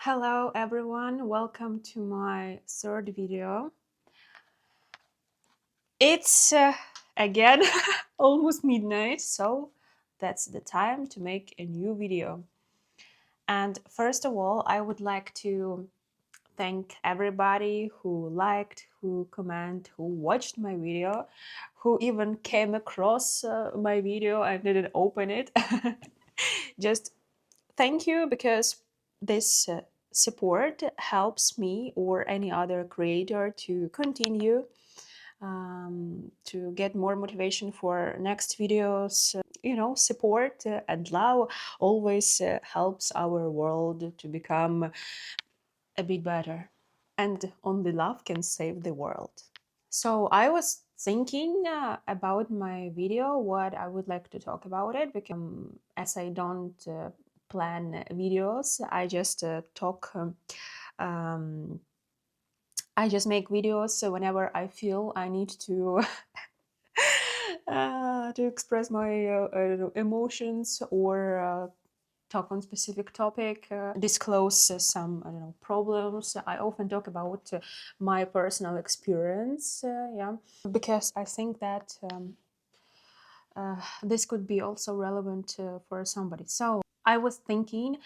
Hello everyone, welcome to my third video. It's again almost midnight, so that's the time to make a new video. And first of all, I would like to thank everybody who liked, who commented, who watched my video, who even came across my video and didn't open it. Just thank you, because this support helps me or any other creator to continue, to get more motivation for next videos. Support and love always helps our world to become a bit better, and only love can save the world. So I was thinking about my video, what I would like to talk about it, because as I don't plan videos, I just talk. I just make videos whenever I feel I need to to express my emotions, or talk on specific topic, disclose some problems. I often talk about my personal experience, yeah, because I think that this could be also relevant for somebody. So I was thinking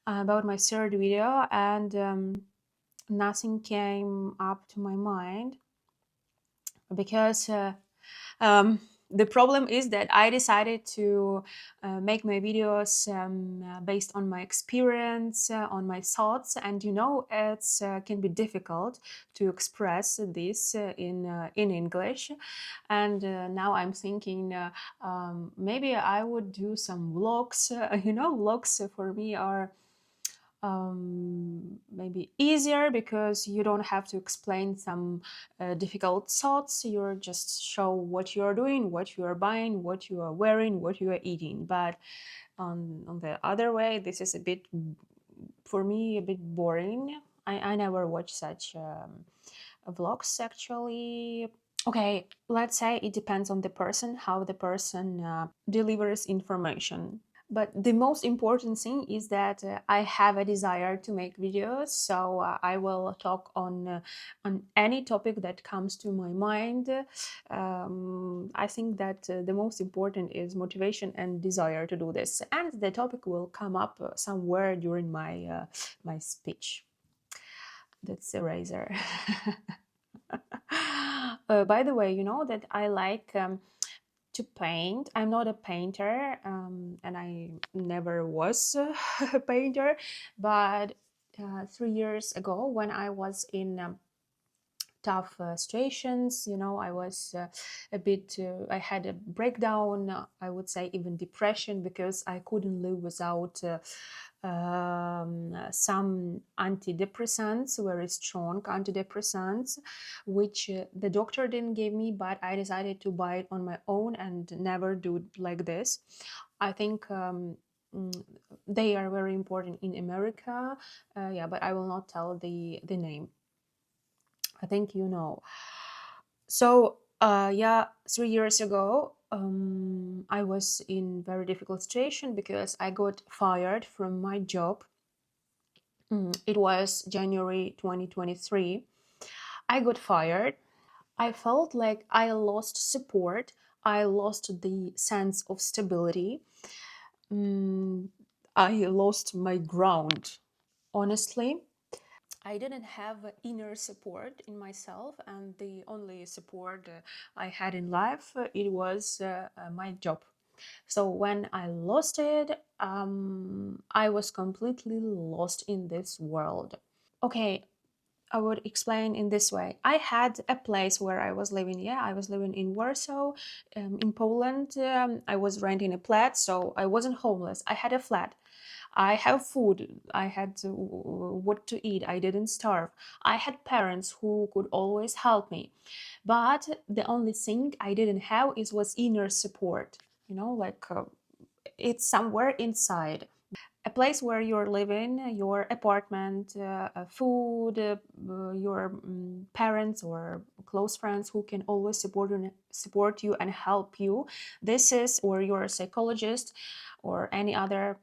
about my third video, and nothing came up to my mind, because the problem is that I decided to make my videos based on my experience, on my thoughts, and it's can be difficult to express this in English. And now I'm thinking maybe I would do some vlogs. Vlogs for me are maybe easier, because you don't have to explain some difficult thoughts. You just show what you are doing, what you are buying, what you are wearing, what you are eating. But on the other way, this is a bit, for me, a bit boring. I never watch such vlogs, actually. Okay, let's say it depends on the person, how the person delivers information. But the most important thing is that I have a desire to make videos, so I will talk on any topic that comes to my mind. I think that the most important is motivation and desire to do this, and the topic will come up somewhere during my speech. That's a razor. By the way, you know that I like to paint. I'm not a painter, and I never was a painter, but 3 years ago, when I was in tough situations, I was I had a breakdown, I would say even depression, because I couldn't live without some antidepressants, very strong antidepressants, which the doctor didn't give me, but I decided to buy it on my own and never do it like this. I think they are very important in America, yeah, but I will not tell the name. I think you know. So yeah, 3 years ago, I was in very difficult situation, because I got fired from my job. It was January 2023. I got fired. I felt like I lost support. I lost the sense of stability. I lost my ground, honestly. I didn't have inner support in myself, and the only support I had in life, it was my job. So when I lost it, I was completely lost in this world. Okay, I would explain in this way. I had a place where I was living. Yeah, I was living in Warsaw, in Poland. I was renting a flat, so I wasn't homeless. I had a flat. I have food. I had what to eat. I didn't starve. I had parents who could always help me. But the only thing I didn't have was inner support. It's somewhere inside. A place where you're living, your apartment, food, your parents or close friends who can always support you and help you. This is, or your psychologist or any other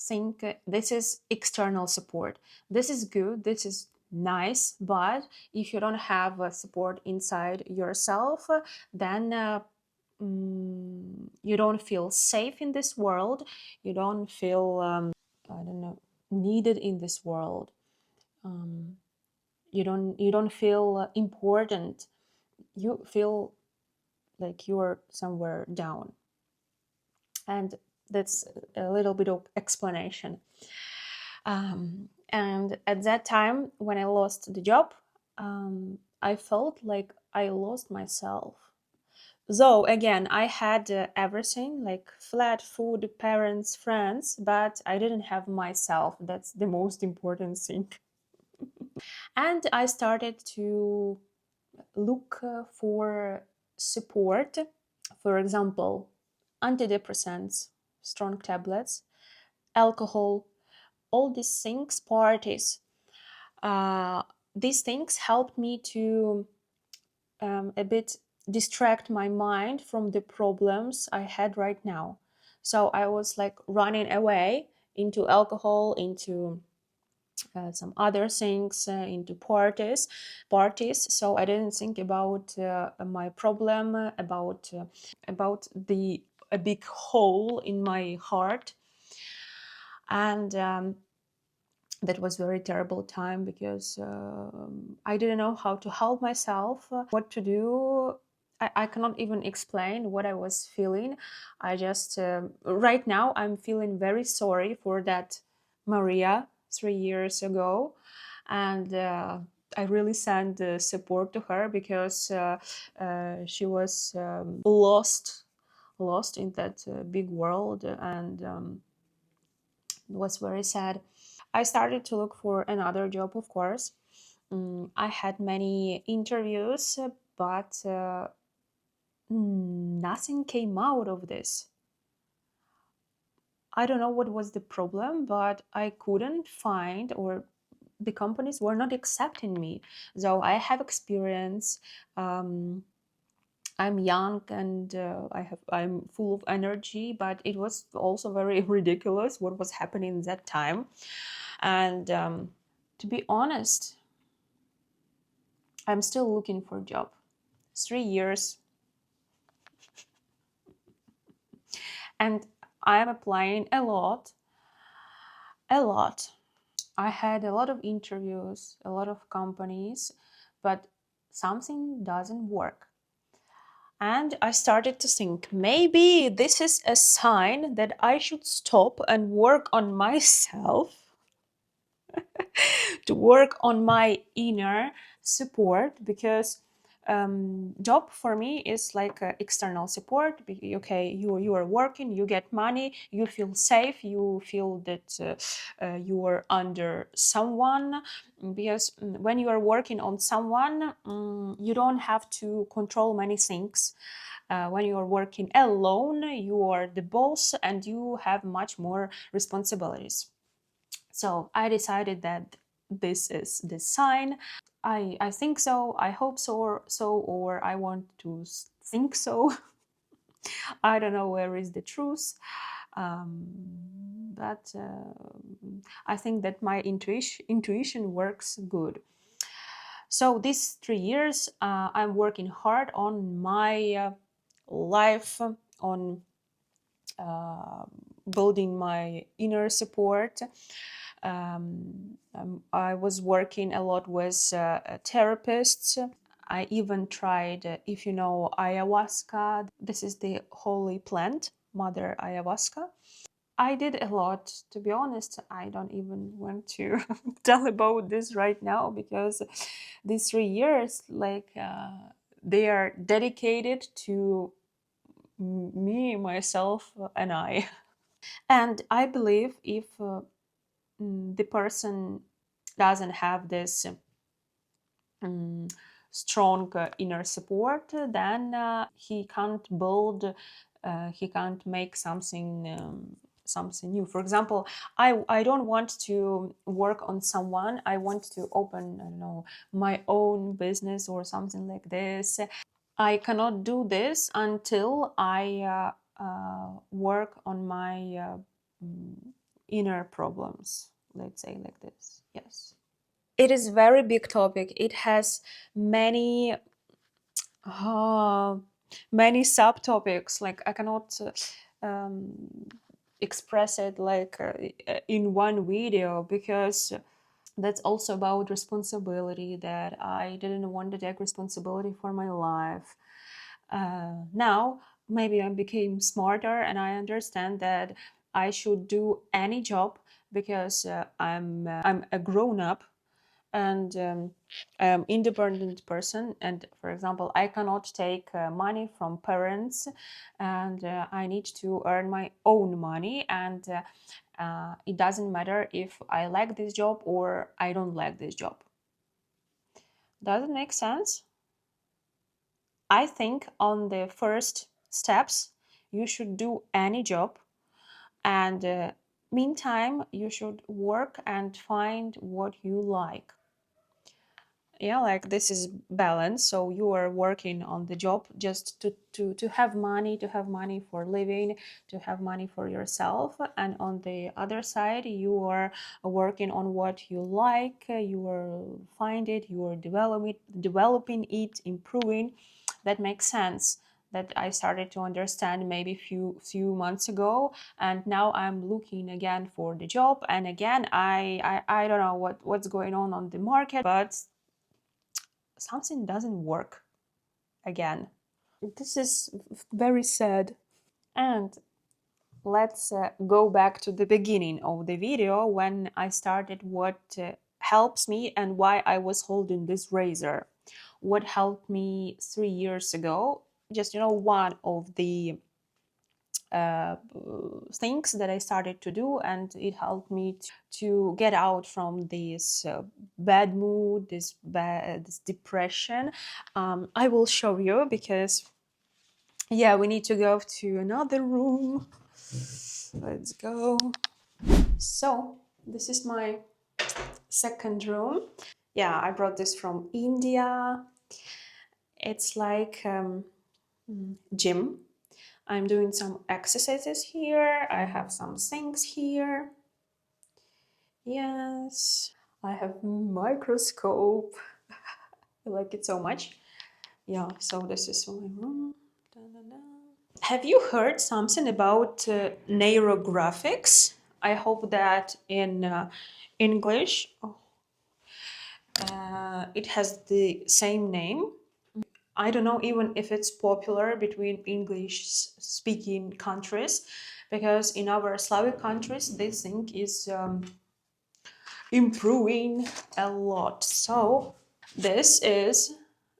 think this is external support. This is good, this is nice, but if you don't have support inside yourself, then you don't feel safe in this world. You don't feel, I don't know, needed in this world. Um, you don't feel important. You feel like you're somewhere down, and that's a little bit of explanation. And at that time, when I lost the job, I felt like I lost myself. Though again, I had everything like flat food, parents, friends, but I didn't have myself. That's the most important thing. And I started to look for support. For example, antidepressants, strong tablets, alcohol, all these things, parties. Uh, these things helped me to a bit distract my mind from the problems I had right now. So I was like running away into alcohol, into some other things, into parties. So I didn't think about my problem, about the a big hole in my heart. And that was very terrible time, because I didn't know how to help myself, what to do. I cannot even explain what I was feeling. I just right now I'm feeling very sorry for that Maria 3 years ago, and I really send support to her, because she was lost in that big world, and it was very sad. I started to look for another job, of course. I had many interviews, but nothing came out of this. I don't know what was the problem, but I couldn't find, or the companies were not accepting me. So I have experience. I'm young, and I'm full of energy, but it was also very ridiculous what was happening that time. And to be honest, I'm still looking for a job. 3 years, and I'm applying a lot, a lot. I had a lot of interviews, a lot of companies, but something doesn't work. And I started to think, maybe this is a sign that I should stop and work on myself, to work on my inner support, because job for me is like external support. Okay, you are working, you get money, you feel safe, you feel that you are under someone, because when you are working on someone, you don't have to control many things. When you are working alone, you are the boss, and you have much more responsibilities. So I decided that this is the sign. I think so, I hope so, or I want to think so. I don't know where is the truth. But I think that my intuition works good. So these 3 years, I'm working hard on my life, on uh, building my inner support. I was working a lot with therapists. I even tried, if you know ayahuasca, this is the holy plant, Mother Ayahuasca. I did a lot, to be honest. I don't even want to tell about this right now, because these 3 years, like, they are dedicated to me, myself, and I. And I believe if the person doesn't have this um, strong inner support, then he can't build, he can't make something new. For example, I don't want to work on someone. I want to open, I don't know, my own business or something like this. I cannot do this until I work on my inner problems, let's say like this. Yes, it is very big topic. It has many uh, many subtopics. Like I cannot um, express it like in one video, because that's also about responsibility, that I didn't want to take responsibility for my life. Now maybe I became smarter and I understand that I should do any job, because I'm a grown up, and I'm independent person. And for example, I cannot take money from parents, and I need to earn my own money. And it doesn't matter if I like this job or I don't like this job. Does it make sense? I think on the first steps, you should do any job, and meantime, you should work and find what you like. Yeah, like this is balance. So you are working on the job just to have money, to have money for living, to have money for yourself. And on the other side, you are working on what you like, you are find it, you are developing it, improving. That makes sense. That I started to understand maybe few months ago, and now I'm looking again for the job. And again, I don't know what's going on the market, but something doesn't work again. This is very sad. And let's go back to the beginning of the video, when I started what helps me and why I was holding this razor. What helped me 3 years ago, just one of the uh, things that I started to do, and it helped me to get out from this bad mood, this depression. I will show you, because yeah, we need to go to another room. Let's go. So this is my second room. Yeah, I brought this from India. It's like gym. I'm doing some exercises here. I have some things here. Yes, I have microscope. I like it so much. Yeah, so this is my room. Da, da, da. Have you heard something about neurographics? I hope that in English it has the same name. I don't know even if it's popular between English speaking countries, because in our Slavic countries this thing is improving a lot. So this is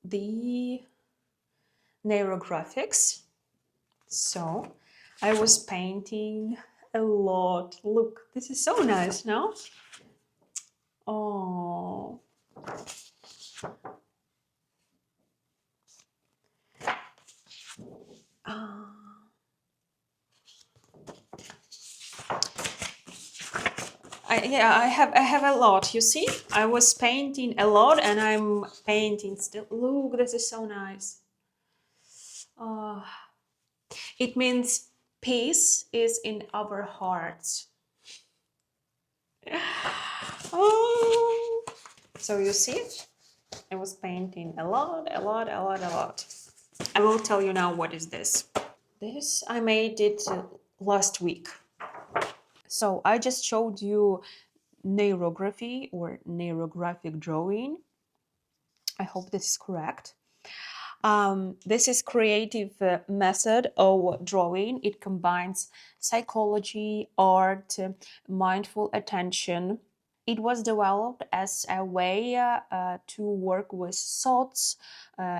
the neurographics. So I was painting a lot. Look, this is so nice, no? Oh. I have a lot. You see, I was painting a lot, and I'm painting still. Look, this is so nice. Oh, it means peace is in our hearts. Oh. So you see, I was painting a lot, a lot, a lot, a lot. I will tell you now what is this. This I made it last week. So I just showed you neurography or neurographic drawing. I hope this is correct. This is creative method of drawing. It combines psychology, art, mindful attention. It was developed as a way to work with thoughts,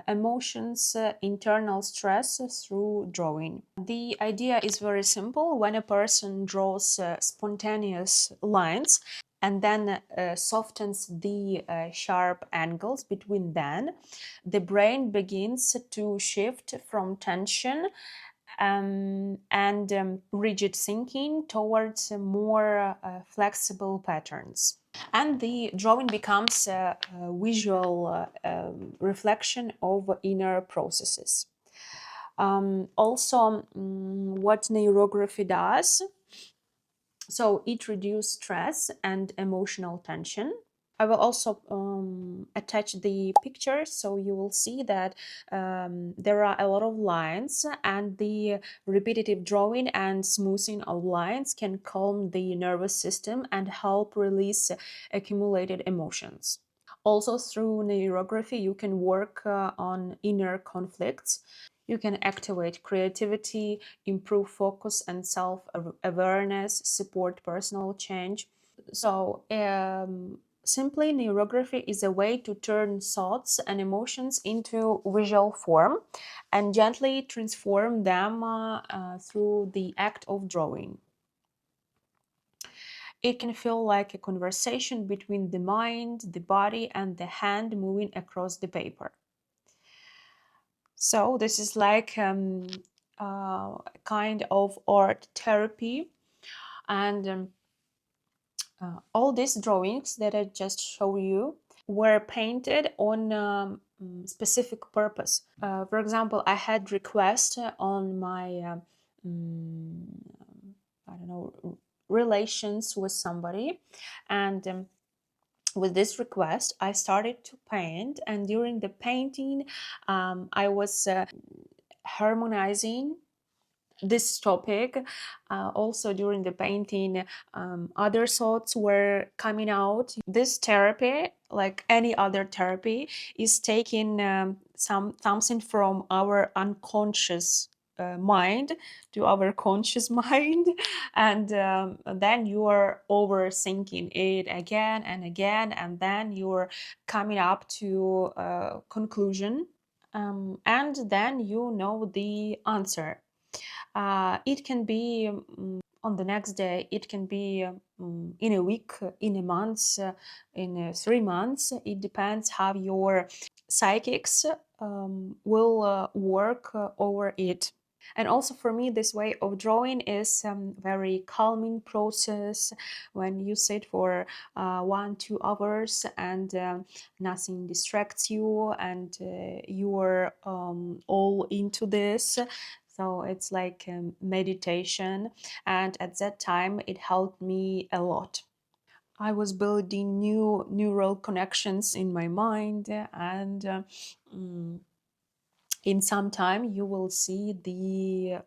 emotions, internal stress through drawing. The idea is very simple. When a person draws spontaneous lines and then softens the sharp angles between them, the brain begins to shift from tension and rigid thinking towards more flexible patterns. And the drawing becomes a visual reflection of inner processes. Also, what neurography does, So it reduces stress and emotional tension. I will also attach the picture so you will see that there are a lot of lines, and the repetitive drawing and smoothing of lines can calm the nervous system and help release accumulated emotions. Also, through neurography, you can work on inner conflicts. You can activate creativity, improve focus and self awareness, support personal change. So, simply, neurography is a way to turn thoughts and emotions into visual form and gently transform them through the act of drawing. It can feel like a conversation between the mind, the body, and the hand moving across the paper. So, this is like kind of art therapy, and all these drawings that I just showed you were painted on specific purpose. For example, I had request on my mm, I don't know, relations with somebody, and with this request I started to paint, and during the painting I was harmonizing this topic. Also during the painting, other thoughts were coming out. This therapy, like any other therapy, is taking something from our unconscious mind to our conscious mind, and then you are overthinking it again and again, and then you're coming up to a conclusion, and then you know the answer. It can be on the next day, it can be in a week, in a month, in 3 months. It depends how your psychics will work over it. And also for me, this way of drawing is very calming process. When you sit for 1-2 hours and nothing distracts you, and you are all into this, so it's like meditation, and at that time it helped me a lot. I was building new neural connections in my mind, and mm, in some time you will see the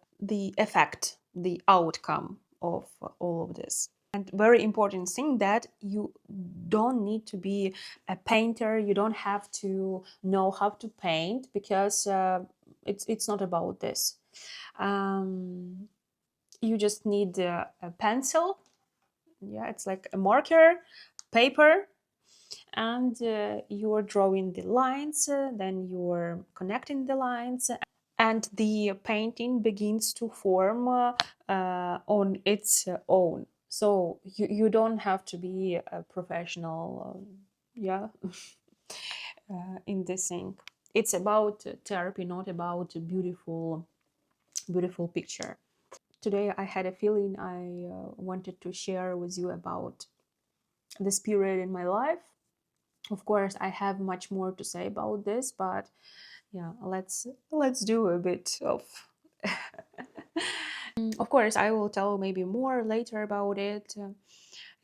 effect, the outcome of all of this. And very important thing, that you don't need to be a painter, you don't have to know how to paint, because it's not about this. um, you just need a pencil, yeah, it's like a marker, paper, and you're drawing the lines, then you're connecting the lines, and the painting begins to form on its own. So you don't have to be a professional, yeah, in this thing. It's about therapy, not about a beautiful picture. Today I had a feeling I wanted to share with you about this period in my life. Of course, I have much more to say about this, but yeah, let's do a bit of of course I will tell maybe more later about it.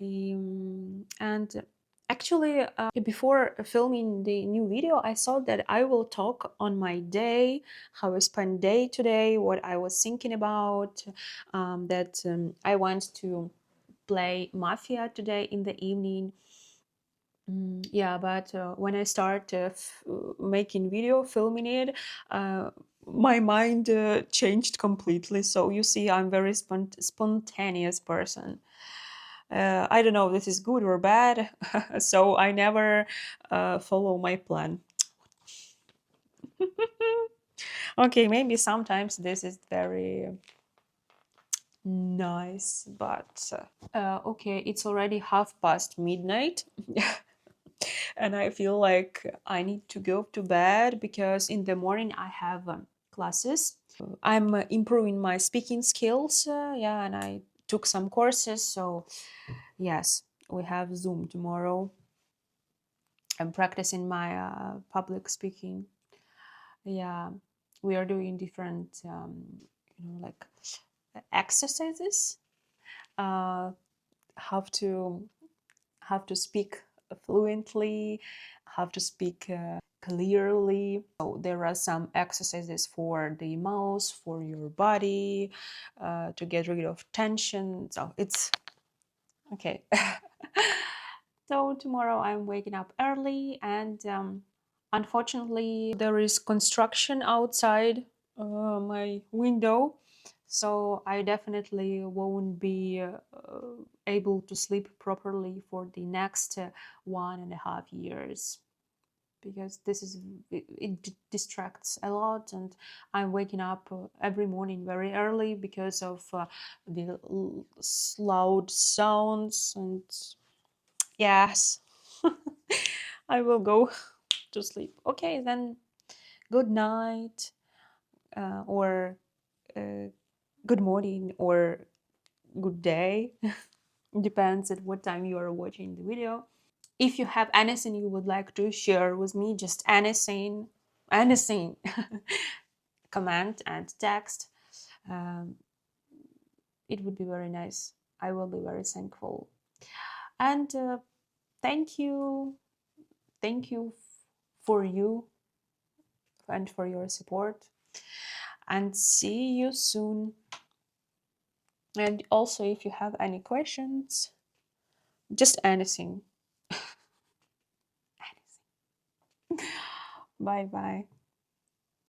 And actually, before filming the new video, I thought that I will talk on my day, how I spent day today, what I was thinking about, that I went to play Mafia today in the evening. Yeah, but when I start making video, filming it, my mind changed completely. So you see, I'm very spontaneous person. I don't know if this is good or bad, so I never follow my plan. Okay, maybe sometimes this is very nice, but okay, it's already midnight. And I feel like I need to go to bed because in the morning I have classes. I'm improving my speaking skills, yeah, and I took some courses. So, yes, we have Zoom tomorrow. I'm practicing my public speaking. Yeah, we are doing different, like exercises. have to speak fluently, have to speak clearly. So there are some exercises for the mouth, for your body, to get rid of tension. So it's okay. So tomorrow I'm waking up early, and unfortunately there is construction outside my window, so I definitely won't be able to sleep properly for the next 1.5 years, because this is it distracts a lot, and I'm waking up every morning very early because of the loud sounds. And yes, I will go to sleep. Okay, then good night, or uh, good morning, or good day. Depends at what time you are watching the video. If you have anything you would like to share with me, just anything, comment and text. Um, it would be very nice. I will be very thankful. And thank you, thank you for you and for your support. And see you soon. And also, if you have any questions, just anything. Bye bye.